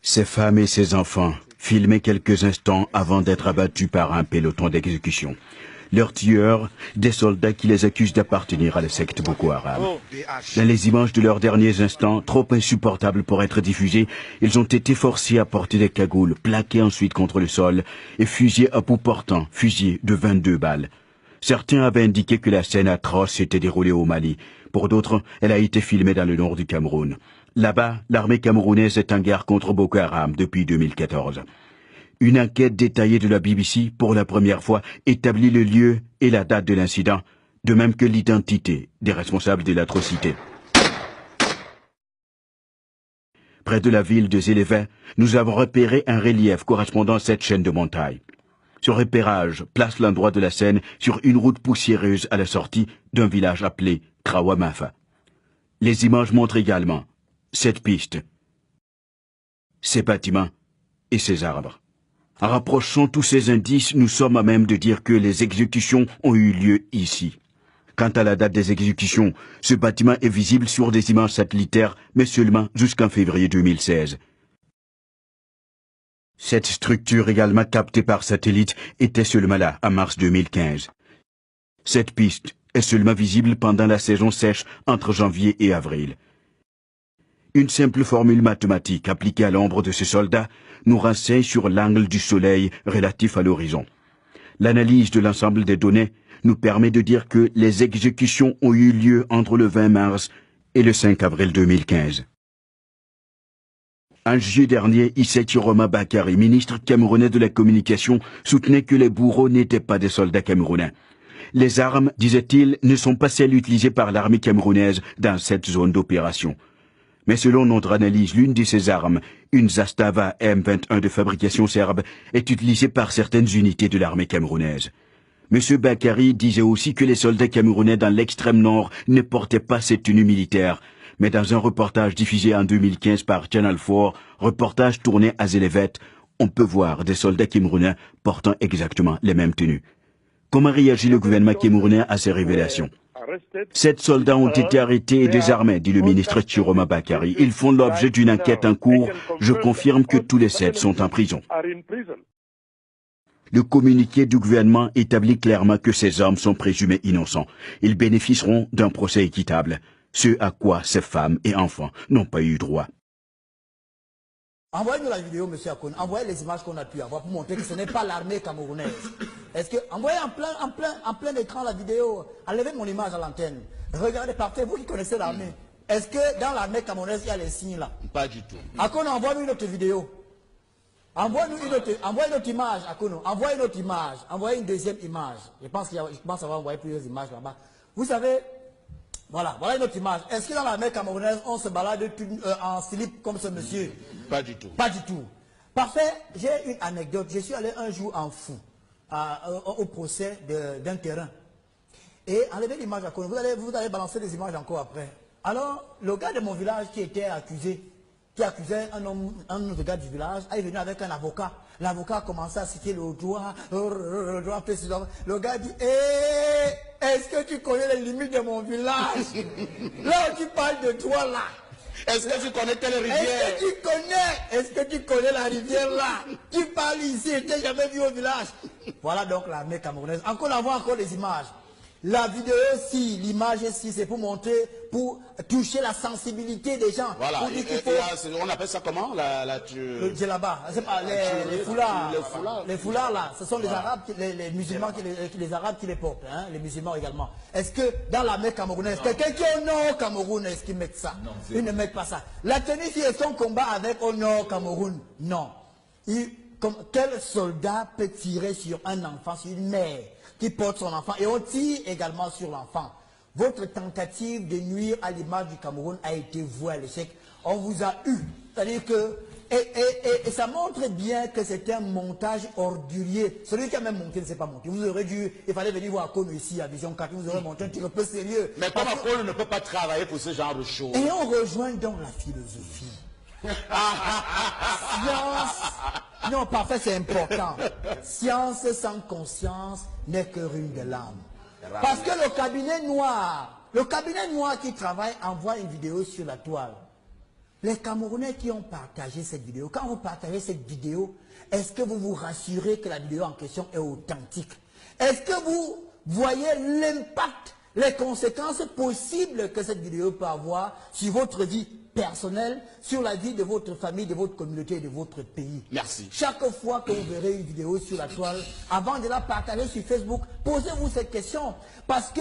Ces femmes et ces enfants, filmés quelques instants avant d'être abattus par un peloton d'exécution. Leurs tueurs, des soldats qui les accusent d'appartenir à la secte Boko Haram. Dans les images de leurs derniers instants, trop insupportables pour être diffusées, ils ont été forcés à porter des cagoules, plaqués ensuite contre le sol et fusillés à bout portant, fusillés de 22 balles. Certains avaient indiqué que la scène atroce s'était déroulée au Mali. Pour d'autres, elle a été filmée dans le nord du Cameroun. Là-bas, l'armée camerounaise est en guerre contre Boko Haram depuis 2014. Une enquête détaillée de la BBC, pour la première fois, établit le lieu et la date de l'incident, de même que l'identité des responsables de l'atrocité. Près de la ville de Zélévé, nous avons repéré un relief correspondant à cette chaîne de montagnes. Ce repérage place l'endroit de la scène sur une route poussiéreuse à la sortie d'un village appelé Krawamafa. Les images montrent également cette piste, ces bâtiments et ces arbres. En rapprochant tous ces indices, nous sommes à même de dire que les exécutions ont eu lieu ici. Quant à la date des exécutions, ce bâtiment est visible sur des images satellitaires, mais seulement jusqu'en février 2016. Cette structure également captée par satellite était seulement là en mars 2015. Cette piste est seulement visible pendant la saison sèche entre janvier et avril. Une simple formule mathématique appliquée à l'ombre de ce soldat nous renseigne sur l'angle du soleil relatif à l'horizon. L'analyse de l'ensemble des données nous permet de dire que les exécutions ont eu lieu entre le 20 mars et le 5 avril 2015. En juillet dernier, Issa Chiroma Bakary, ministre camerounais de la communication, soutenait que les bourreaux n'étaient pas des soldats camerounais. Les armes, disait-il, ne sont pas celles utilisées par l'armée camerounaise dans cette zone d'opération. Mais selon notre analyse, l'une de ces armes, une Zastava M21 de fabrication serbe, est utilisée par certaines unités de l'armée camerounaise. M. Bakary disait aussi que les soldats camerounais dans l'extrême nord ne portaient pas cette tenue militaire. Mais dans un reportage diffusé en 2015 par Channel 4, reportage tourné à Zélévé, on peut voir des soldats camerounais portant exactement les mêmes tenues. Comment réagit le gouvernement camerounais à ces révélations? 7 soldats ont été arrêtés et désarmés, dit le ministre Chiroma Bakary. Ils font l'objet d'une enquête en cours. Je confirme que tous les 7 sont en prison. Le communiqué du gouvernement établit clairement que ces hommes sont présumés innocents. Ils bénéficieront d'un procès équitable, ce à quoi ces femmes et enfants n'ont pas eu droit. Envoyez-nous la vidéo, M. Akoun. Envoyez les images qu'on a pu avoir pour montrer que ce n'est pas l'armée camerounaise. Est-ce que, envoyez en plein écran la vidéo. Enlevez mon image à l'antenne. Regardez, partez, vous qui connaissez l'armée. Est-ce que dans l'armée camerounaise, il y a les signes là? Pas du tout. Akoun, envoie-nous une autre vidéo. Envoie-nous une autre image, Akoun. Envoyez une autre image. Envoyez une deuxième image. Je pense avoir envoyé plusieurs images là-bas. Vous savez, voilà une autre image. Est-ce que dans l'armée camerounaise, on se balade en slip comme ce monsieur? Pas du tout. Pas du tout. Parfait. J'ai une anecdote. Je suis allé un jour en fou au procès d'un terrain. Et enlevez l'image à côté. Vous allez balancer des images encore après. Alors, le gars de mon village qui était accusé, qui accusait un autre gars du village, est venu avec un avocat. L'avocat a commencé à citer le droit président. Le gars dit, est-ce que tu connais les limites de mon village? Là où tu parles de toi là. Est-ce que tu connais telle rivière? Est-ce que tu connais la rivière là? Tu parles ici, tu n'as jamais vu au village. Voilà donc l'armée camerounaise. Encore des images. La vidéo si, l'image si, c'est pour montrer, pour toucher la sensibilité des gens. Voilà. On appelle ça comment? Le djellaba. C'est pas les foulards. Les foulards là, ce sont les Arabes, les musulmans, les Arabes qui les portent, hein, les musulmans également. Est-ce que dans l'armée camerounaise, quelqu'un qui est au nord Cameroun, est-ce qu'ils mettent ça? Ils ne mettent pas ça. La tenue qui est son combat avec au nord Cameroun, non. Quel soldat peut tirer sur un enfant, sur une mère qui porte son enfant, et on tire également sur l'enfant? Votre tentative de nuire à l'image du Cameroun a été vouée à l'échec. On vous a eu. C'est-à-dire que, et ça montre bien que c'est un montage ordurier. Celui qui a même monté ne s'est pas monté. Vous aurez dû, il fallait venir voir Akono ici à Vision 4, vous aurez monté un truc un peu sérieux. Mais comme Akono ne peut pas travailler pour ce genre de choses. Et on rejoint donc la philosophie. Science. Non, parfait, c'est important. Science sans conscience n'est que ruine de l'âme. Parce que le cabinet noir qui travaille envoie une vidéo sur la toile. Les Camerounais qui ont partagé cette vidéo, quand vous partagez cette vidéo, est-ce que vous vous rassurez que la vidéo en question est authentique? Est-ce que vous voyez l'impact, les conséquences possibles que cette vidéo peut avoir sur votre vie personnelle, sur la vie de votre famille, de votre communauté et de votre pays? Merci. Chaque fois que vous verrez une vidéo sur la toile, avant de la partager sur Facebook, posez-vous cette question. Parce que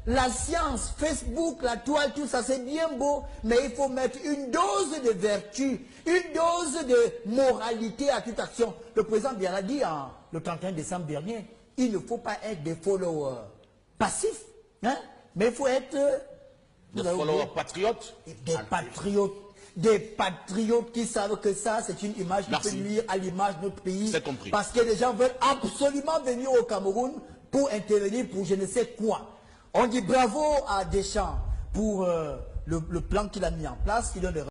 la science, Facebook, la toile, tout ça, c'est bien beau, mais il faut mettre une dose de vertu, une dose de moralité à toute action. Le président Biya l'a dit le 31 décembre dernier, il ne faut pas être des followers passifs, hein, mais il faut être des followers patriotes. Des patriotes qui savent que ça, c'est une image qui peut nuire à l'image de notre pays. C'est compris. Parce que les gens veulent absolument venir au Cameroun pour intervenir pour je ne sais quoi. On dit bravo à Deschamps pour le plan qu'il a mis en place. Il donne